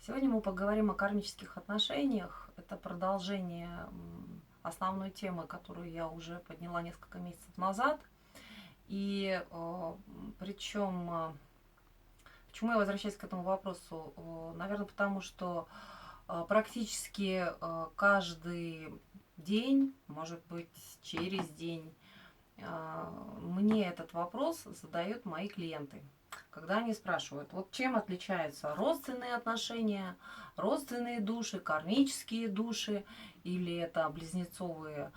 Сегодня мы поговорим о кармических отношениях. Это продолжение основной темы, которую я уже подняла несколько месяцев назад. И почему я возвращаюсь к этому вопросу? Наверное, потому что практически каждый день, может быть, через день, мне этот вопрос задают мои клиенты. Когда они спрашивают, вот чем отличаются родственные отношения, родственные души, кармические души или это близнецовые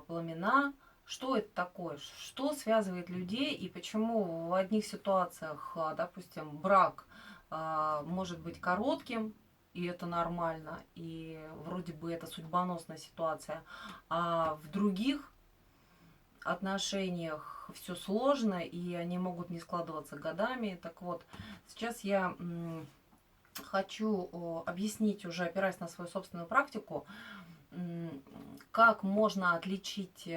пламена, что это такое, что связывает людей и почему в одних ситуациях, допустим, брак может быть коротким, и это нормально, и вроде бы это судьбоносная ситуация, а в других отношениях все сложно, и они могут не складываться годами. Так вот, сейчас я хочу объяснить, уже опираясь на свою собственную практику, как можно отличить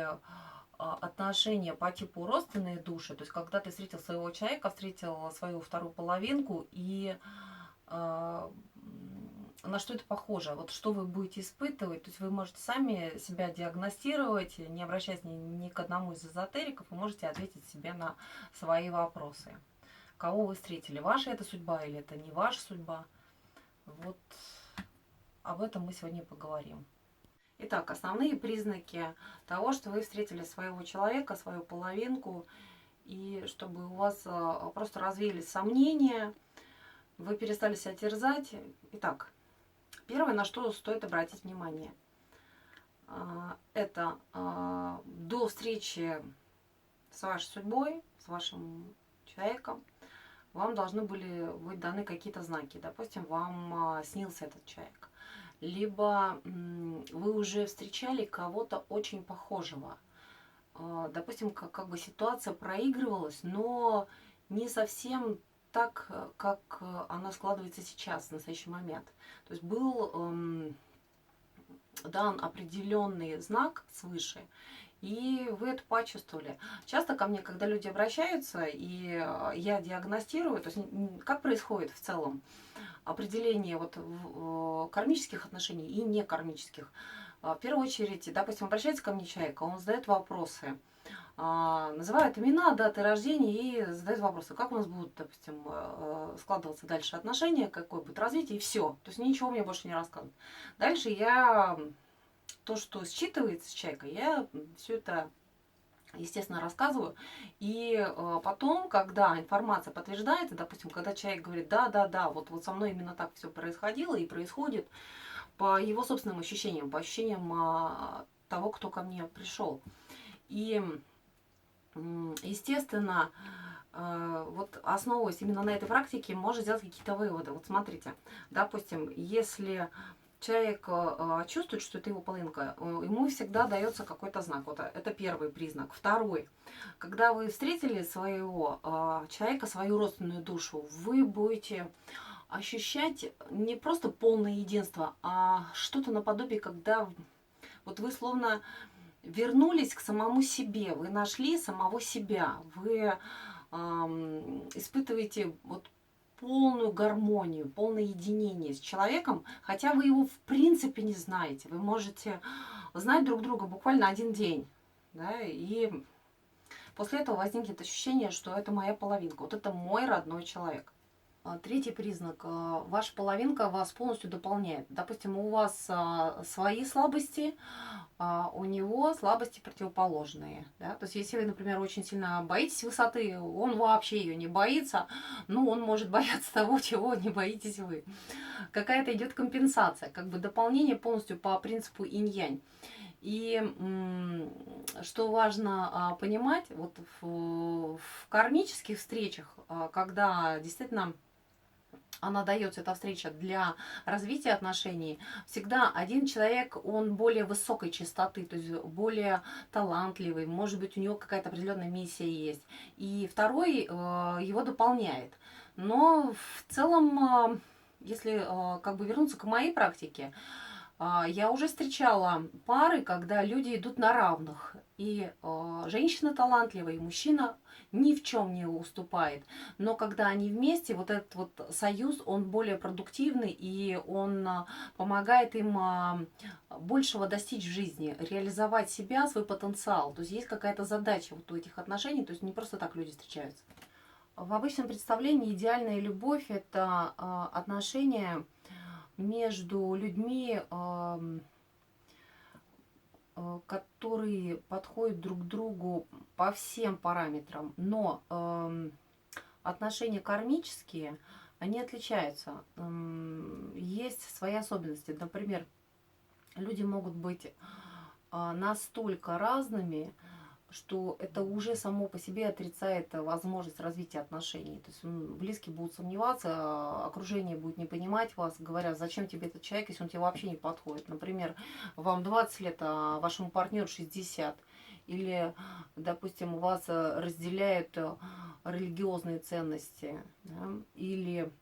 отношения по типу родственные души, то есть когда ты встретил своего человека, встретил свою вторую половинку, и на что это похоже, вот что вы будете испытывать, то есть вы можете сами себя диагностировать, не обращаясь ни к одному из эзотериков, вы можете ответить себе на свои вопросы. Кого вы встретили, ваша это судьба или это не ваша судьба, вот об этом мы сегодня поговорим. Итак, основные признаки того, что вы встретили своего человека, свою половинку, и чтобы у вас просто развеялись сомнения, вы перестали себя терзать. Итак, первое, на что стоит обратить внимание, это до встречи с вашей судьбой, с вашим человеком, вам должны были быть даны какие-то знаки. Допустим, вам снился этот человек. Либо вы уже встречали кого-то очень похожего. Допустим, как бы ситуация проигрывалась, но не совсем так, как она складывается сейчас, в настоящий момент. То есть был дан определенный знак свыше, и вы это почувствовали. Часто ко мне, когда люди обращаются, и я диагностирую, то есть как происходит в целом определение вот кармических отношений и некармических. В первую очередь, допустим, обращается ко мне человек, он задает вопросы, называет имена, даты рождения и задает вопросы, как у нас будут, допустим, складываться дальше отношения, какое будет развитие, и все. То есть ничего мне больше не рассказывают. Дальше я то, что считывается с человека, я все это, естественно, рассказываю. И потом, когда информация подтверждается, допустим, когда человек говорит, да, вот со мной именно так все происходило и происходит, по его собственным ощущениям, по ощущениям того, кто ко мне пришел. И, естественно, вот основываясь именно на этой практике, можно сделать какие-то выводы. Вот смотрите, допустим, если человек чувствует, что это его половинка, ему всегда дается какой-то знак. Вот это первый признак. Второй. Когда вы встретили своего человека, свою родственную душу, вы будете ощущать не просто полное единство, а что-то наподобие, когда вот вы словно вернулись к самому себе, вы нашли самого себя, вы испытываете вот полную гармонию, полное единение с человеком, хотя вы его в принципе не знаете. Вы можете знать друг друга буквально один день, да, и после этого возникнет ощущение, что это моя половинка, вот это мой родной человек. Третий признак. Ваша половинка вас полностью дополняет. Допустим, у вас свои слабости, а у него слабости противоположные. Да? То есть, если вы, например, очень сильно боитесь высоты, он вообще ее не боится, ну, он может бояться того, чего не боитесь вы. Какая-то идет компенсация, как бы дополнение полностью по принципу инь-янь. И что важно понимать, вот в кармических встречах, когда действительно она дается, эта встреча, для развития отношений, всегда один человек, он более высокой частоты, то есть более талантливый, может быть, у него какая-то определенная миссия есть, и второй его дополняет. Но в целом, если как бы вернуться к моей практике, Я уже встречала пары, когда люди идут на равных, и женщина талантливая, и мужчина ни в чем не уступает. Но когда они вместе, вот этот вот союз, он более продуктивный, и он помогает им большего достичь в жизни, реализовать себя, свой потенциал. То есть есть какая-то задача вот у этих отношений, то есть не просто так люди встречаются. В обычном представлении идеальная любовь – это отношения между людьми, которые подходят друг к другу по всем параметрам, но отношения кармические, они отличаются. Есть свои особенности. Например, люди могут быть настолько разными, что это уже само по себе отрицает возможность развития отношений. То есть близкие будут сомневаться, окружение будет не понимать вас, говоря, зачем тебе этот человек, если он тебе вообще не подходит. Например, вам 20 лет, а вашему партнеру 60. Или, допустим, у вас разделяют религиозные ценности. Да? Или,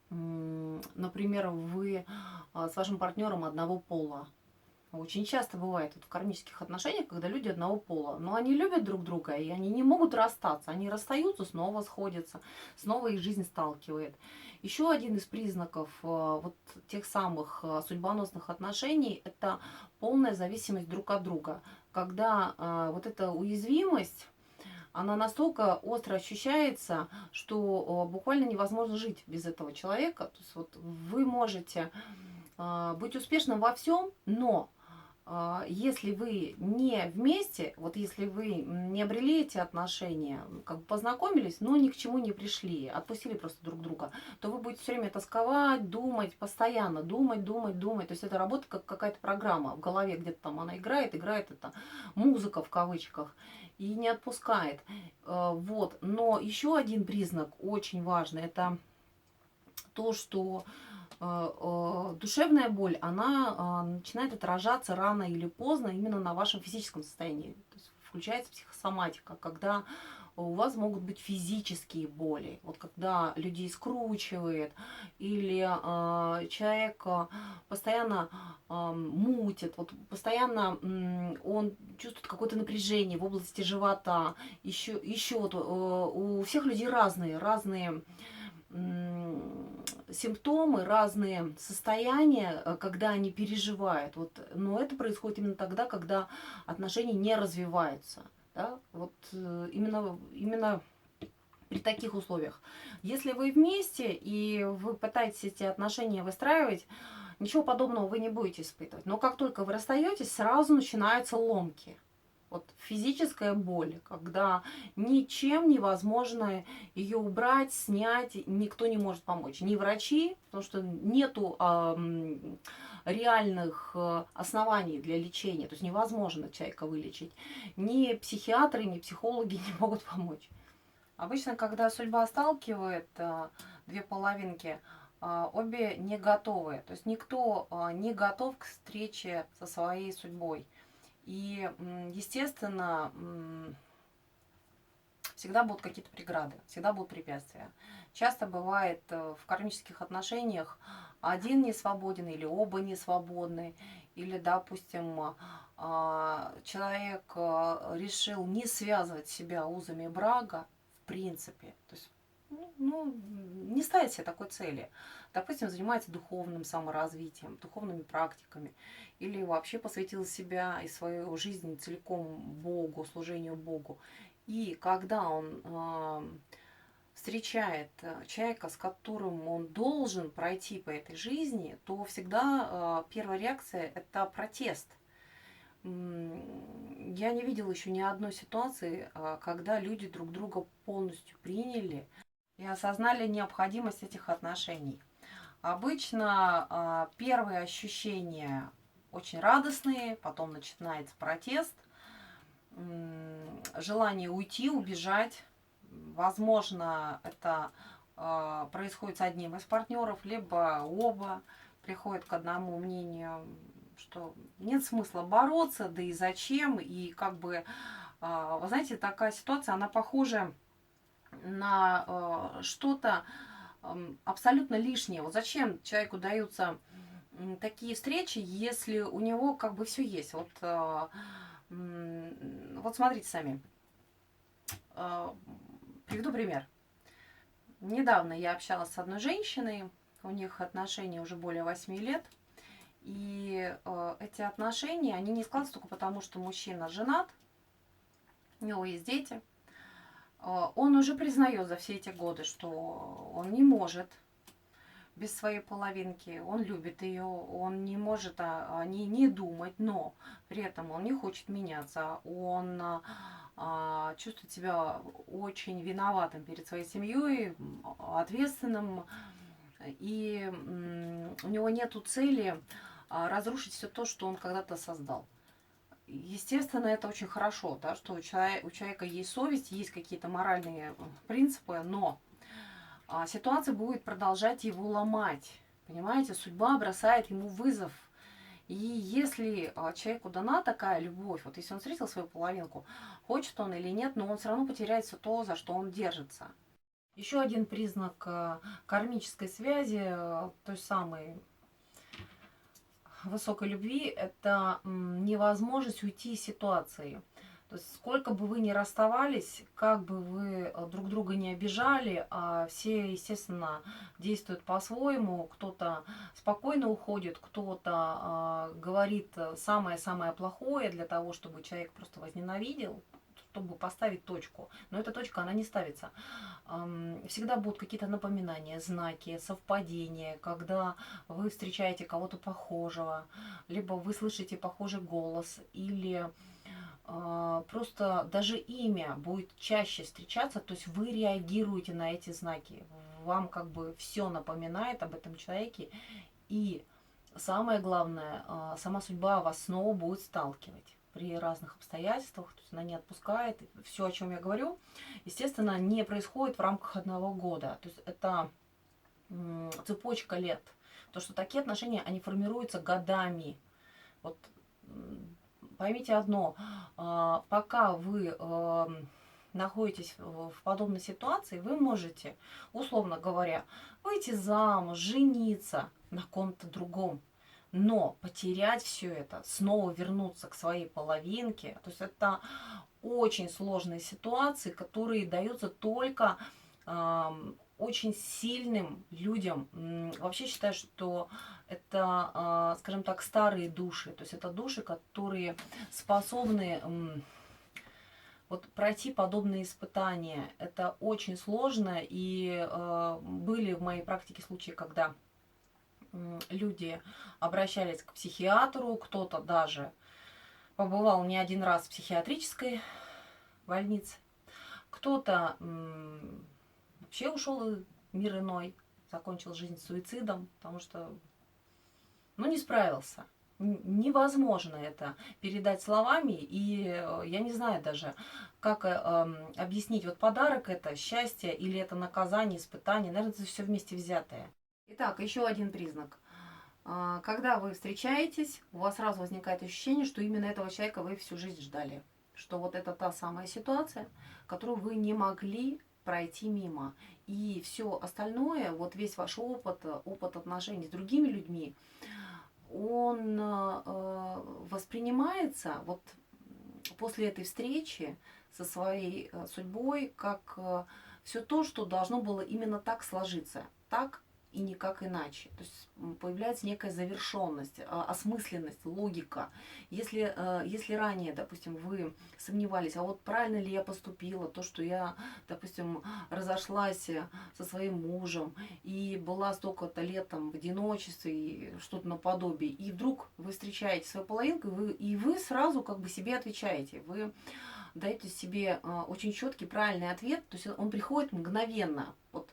например, вы с вашим партнером одного пола. Очень часто бывает вот в кармических отношениях, когда люди одного пола. Но они любят друг друга, и они не могут расстаться. Они расстаются, снова сходятся, снова их жизнь сталкивает. Еще один из признаков вот тех самых судьбоносных отношений – это полная зависимость друг от друга. Когда вот эта уязвимость, она настолько остро ощущается, что буквально невозможно жить без этого человека. То есть вот вы можете быть успешным во всем, но если вы не вместе, вот если вы не обрели эти отношения, как бы познакомились, но ни к чему не пришли, отпустили просто друг друга, то вы будете все время тосковать, думать, постоянно думать, думать, думать. То есть это работа как какая-то программа в голове, где-то там она играет это музыка в кавычках, и не отпускает. Вот. Но еще один признак очень важный, это то, что душевная боль, она начинает отражаться рано или поздно именно на вашем физическом состоянии. То есть включается психосоматика, когда у вас могут быть физические боли. Вот когда людей скручивает, или человек постоянно мутит, вот постоянно он чувствует какое-то напряжение в области живота. Еще вот, у всех людей разные симптомы, разные состояния, когда они переживают. Вот, но это происходит именно тогда, когда отношения не развиваются. Да? Вот именно при таких условиях. Если вы вместе и вы пытаетесь эти отношения выстраивать, ничего подобного вы не будете испытывать. Но как только вы расстаетесь, сразу начинаются ломки. Вот физическая боль, когда ничем невозможно ее убрать, снять, никто не может помочь. Ни врачи, потому что нету реальных оснований для лечения, то есть невозможно человека вылечить. Ни психиатры, ни психологи не могут помочь. Обычно, когда судьба сталкивает две половинки, обе не готовы. То есть никто не готов к встрече со своей судьбой. И, естественно, всегда будут какие-то преграды, всегда будут препятствия. Часто бывает в кармических отношениях один не свободен или оба не свободны. Или, допустим, человек решил не связывать себя узами брака в принципе. То есть не ставит себе такой цели. Допустим, занимается духовным саморазвитием, духовными практиками. Или вообще посвятил себя и свою жизнь целиком Богу, служению Богу. И когда он встречает человека, с которым он должен пройти по этой жизни, то всегда первая реакция – это протест. Я не видела еще ни одной ситуации, когда люди друг друга полностью приняли и осознали необходимость этих отношений. Обычно первые ощущения очень радостные, потом начинается протест, желание уйти, убежать. Возможно, это происходит с одним из партнеров, либо оба приходят к одному мнению, что нет смысла бороться, да и зачем. И как бы, вы знаете, такая ситуация, она похожа на что-то абсолютно лишнее. Вот зачем человеку даются такие встречи, если у него как бы все есть. Вот, вот смотрите сами. А, Приведу пример. Недавно я общалась с одной женщиной, у них отношения уже более 8 лет. И эти отношения, они не складываются только потому, что мужчина женат, у него есть дети. Он уже признает за все эти годы, что он не может без своей половинки, он любит ее, он не может о ней не думать, но при этом он не хочет меняться, он чувствует себя очень виноватым перед своей семьей, ответственным, и у него нету цели разрушить все то, что он когда-то создал. Естественно, это очень хорошо, да, что у человека есть совесть, есть какие-то моральные принципы, но ситуация будет продолжать его ломать. Понимаете, судьба бросает ему вызов. И если человеку дана такая любовь, вот если он встретил свою половинку, хочет он или нет, но он все равно потеряет все то, за что он держится. Еще один признак кармической связи, той самой высокой любви, это невозможность уйти из ситуации. То есть сколько бы вы ни расставались, как бы вы друг друга не обижали, все, естественно, действуют по-своему. Кто-то спокойно уходит, кто-то говорит самое-самое плохое для того, чтобы человек просто возненавидел, чтобы поставить точку. Но эта точка, она не ставится. Всегда будут какие-то напоминания, знаки, совпадения, когда вы встречаете кого-то похожего, либо вы слышите похожий голос, или просто даже имя будет чаще встречаться, то есть вы реагируете на эти знаки. Вам как бы все напоминает об этом человеке. И самое главное, сама судьба вас снова будет сталкивать при разных обстоятельствах, то есть она не отпускает. Все, о чем я говорю, естественно, не происходит в рамках одного года. То есть это цепочка лет. То, что такие отношения, они формируются годами. Вот поймите одно, пока вы находитесь в подобной ситуации, вы можете, условно говоря, выйти замуж, жениться на ком-то другом, но потерять все это, снова вернуться к своей половинке, то есть это очень сложные ситуации, которые даются только очень сильным людям. Вообще считаю, что это, скажем так, старые души. То есть это души, которые способны вот пройти подобные испытания. Это очень сложно. И были в моей практике случаи, когда люди обращались к психиатру, кто-то даже побывал не один раз в психиатрической больнице, кто-то вообще ушел в мир иной, закончил жизнь суицидом, потому что, ну, не справился. Невозможно это передать словами, и я не знаю даже, как объяснить, вот подарок это счастье или это наказание, испытание, наверное, это все вместе взятое. Итак, еще один признак. Когда вы встречаетесь, у вас сразу возникает ощущение, что именно этого человека вы всю жизнь ждали. Что вот это та самая ситуация, которую вы не могли пройти мимо. И все остальное, вот весь ваш опыт, опыт отношений с другими людьми, он воспринимается вот после этой встречи со своей судьбой как все то, что должно было именно так сложиться. Так и никак иначе. То есть появляется некая завершенность, осмысленность, логика. Если ранее, допустим, вы сомневались, а вот правильно ли я поступила, то, что я, допустим, разошлась со своим мужем и была столько-то лет там в одиночестве и что-то наподобие, и вдруг вы встречаете свою половинку, и вы сразу как бы себе отвечаете, вы даете себе очень четкий, правильный ответ, то есть он приходит мгновенно, вот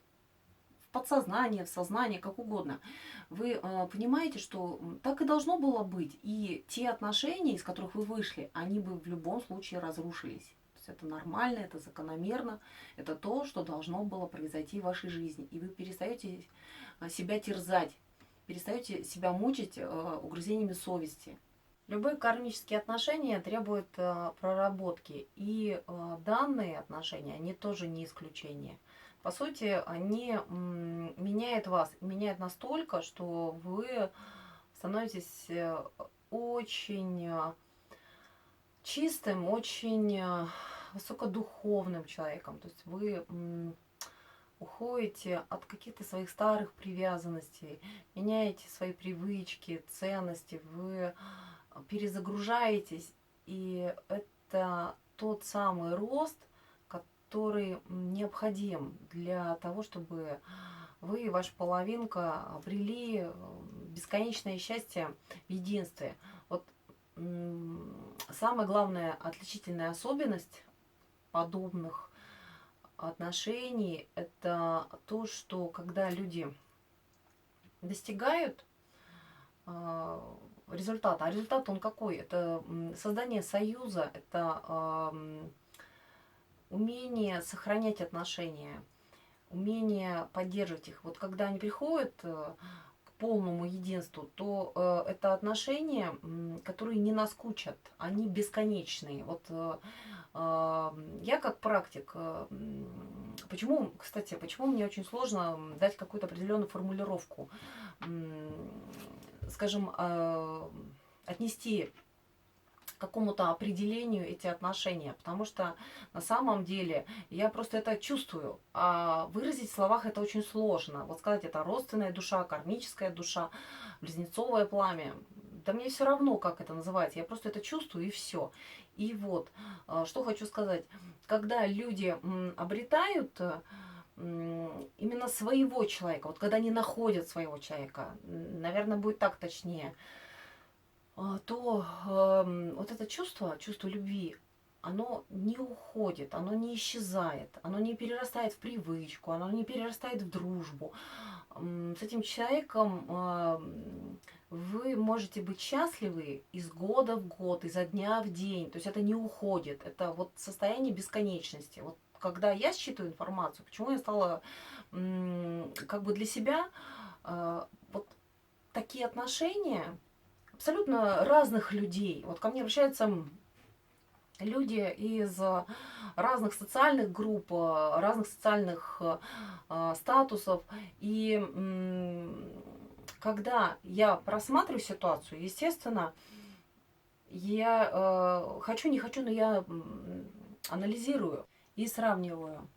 подсознание, в сознание, как угодно. Вы понимаете, что так и должно было быть. И те отношения, из которых вы вышли, они бы в любом случае разрушились. То есть это нормально, это закономерно, это то, что должно было произойти в вашей жизни. И вы перестаете себя терзать, перестаете себя мучить угрызениями совести. Любые кармические отношения требуют проработки. И данные отношения, они тоже не исключение. По сути, они меняют вас, меняют настолько, что вы становитесь очень чистым, очень высокодуховным человеком. То есть вы уходите от каких-то своих старых привязанностей, меняете свои привычки, ценности, вы перезагружаетесь, и это тот самый рост, который необходим для того, чтобы вы и ваша половинка обрели бесконечное счастье в единстве. Вот самая главная отличительная особенность подобных отношений — это то, что когда люди достигают результата, а результат он какой? Это создание союза, это умение сохранять отношения, умение поддерживать их. Вот когда они приходят к полному единству, то это отношения, которые не наскучат, они бесконечные. Вот я как практик, почему, кстати, почему мне очень сложно дать какую-то определенную формулировку, скажем, отнести к какому-то определению эти отношения, потому что на самом деле я просто это чувствую, а выразить в словах это очень сложно. Вот сказать, это родственная душа, кармическая душа, близнецовое пламя, да мне все равно, как это называется, я просто это чувствую и все. И вот, что хочу сказать, когда люди обретают именно своего человека, вот когда они находят своего человека, наверное, будет так точнее, то вот это чувство, чувство любви, оно не уходит, оно не исчезает, оно не перерастает в привычку, оно не перерастает в дружбу. С этим человеком вы можете быть счастливы из года в год, изо дня в день. То есть это не уходит, это вот состояние бесконечности. Вот когда я считываю информацию, почему я стала как бы для себя вот такие отношения абсолютно разных людей. Вот ко мне обращаются люди из разных социальных групп, разных социальных статусов. И когда я просматриваю ситуацию, естественно, я хочу, не хочу, но я анализирую и сравниваю.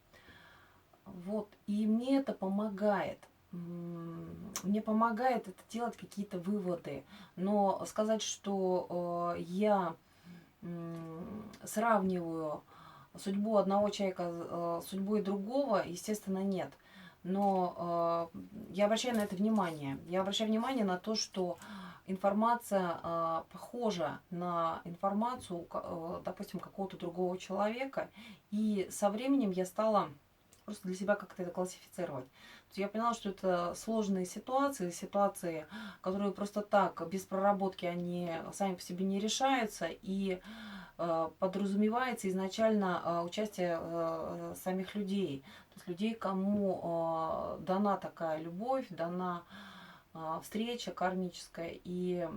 Вот. И мне это помогает. Мне помогает это делать какие-то выводы. Но сказать, что я сравниваю судьбу одного человека с судьбой другого, естественно, нет. Но я обращаю на это внимание. Я обращаю внимание на то, что информация похожа на информацию, допустим, какого-то другого человека. И со временем я стала просто для себя как-то это классифицировать. Я поняла, что это сложные ситуации, которые просто так, без проработки, они сами по себе не решаются, и подразумевается изначально участие самих людей. То есть людей, кому дана такая любовь, дана встреча кармическая, и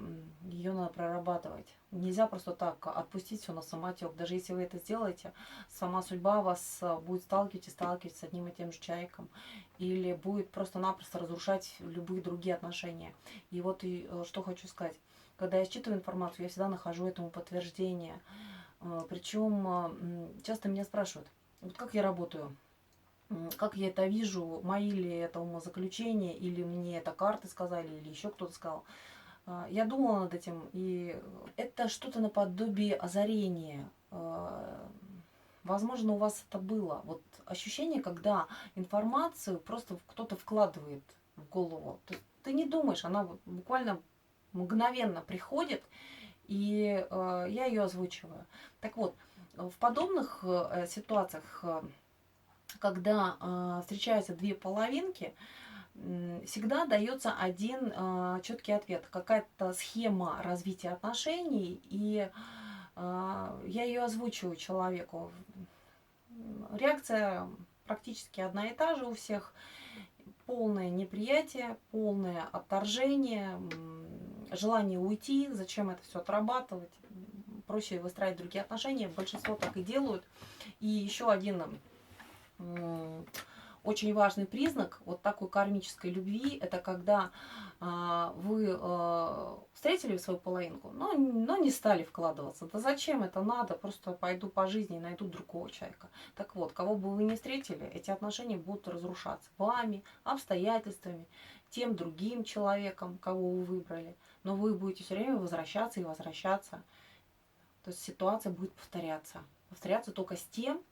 ее надо прорабатывать. Нельзя просто так отпустить все на самотек. Даже если вы это сделаете, сама судьба вас будет сталкивать с одним и тем же человеком. Или будет просто-напросто разрушать любые другие отношения. И вот и что хочу сказать. Когда я считываю информацию, я всегда нахожу этому подтверждение. Причем часто меня спрашивают, вот как я работаю? Как я это вижу, мои ли это умозаключения, или мне это карты сказали, или еще кто-то сказал. Я думала над этим, и это что-то наподобие озарения. Возможно, у вас это было. Вот ощущение, когда информацию просто кто-то вкладывает в голову. Ты не думаешь, она буквально мгновенно приходит, и я ее озвучиваю. Так вот, в подобных ситуациях, когда встречаются две половинки, всегда дается один четкий ответ, какая-то схема развития отношений, и я ее озвучиваю человеку. Реакция практически одна и та же у всех. Полное неприятие, полное отторжение, желание уйти, зачем это все отрабатывать, проще выстраивать другие отношения, большинство так и делают. И еще один очень важный признак вот такой кармической любви, это когда вы встретили свою половинку, но не стали вкладываться. Да зачем это надо? Просто пойду по жизни и найду другого человека. Так вот, кого бы вы ни встретили, эти отношения будут разрушаться вами, обстоятельствами, тем другим человеком, кого вы выбрали. Но вы будете все время возвращаться и возвращаться. То есть ситуация будет повторяться. Повторяться только с тем,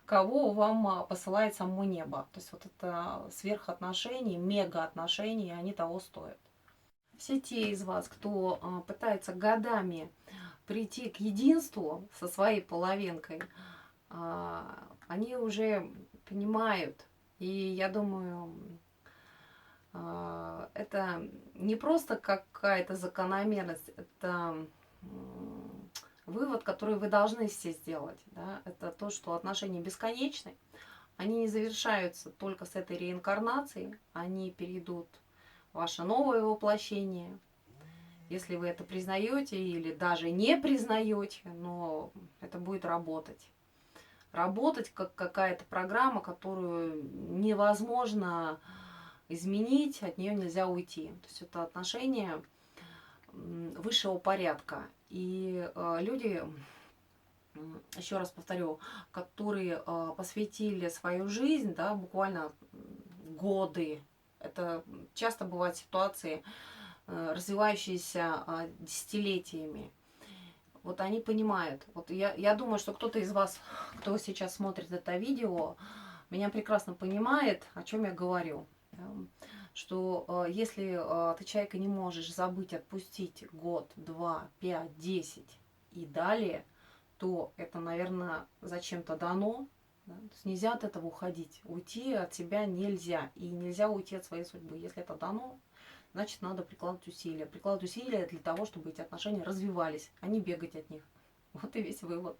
кого вам посылает само небо. То есть вот это сверхотношения, мегаотношения, они того стоят. Все те из вас, кто пытается годами прийти к единству со своей половинкой, они уже понимают, и я думаю, это не просто какая-то закономерность, это вывод, который вы должны все сделать. Да? Это то, что отношения бесконечны, они не завершаются только с этой реинкарнацией, они перейдут в ваше новое воплощение. Если вы это признаете или даже не признаете, но это будет работать. Работать как какая-то программа, которую невозможно изменить, от нее нельзя уйти. То есть это отношения высшего порядка. И люди, еще раз повторю, которые посвятили свою жизнь, да, буквально годы, это часто бывают ситуации, развивающиеся десятилетиями, вот они понимают. Вот я думаю, что кто-то из вас, кто сейчас смотрит это видео, меня прекрасно понимает, о чем я говорю. Что если ты человека не можешь забыть, отпустить год, 2, 5, 10 и далее, то это, наверное, зачем-то дано. Да? То есть нельзя от этого уходить. Уйти от себя нельзя. И нельзя уйти от своей судьбы. Если это дано, значит, надо прикладывать усилия. Прикладывать усилия для того, чтобы эти отношения развивались, а не бегать от них. Вот и весь вывод.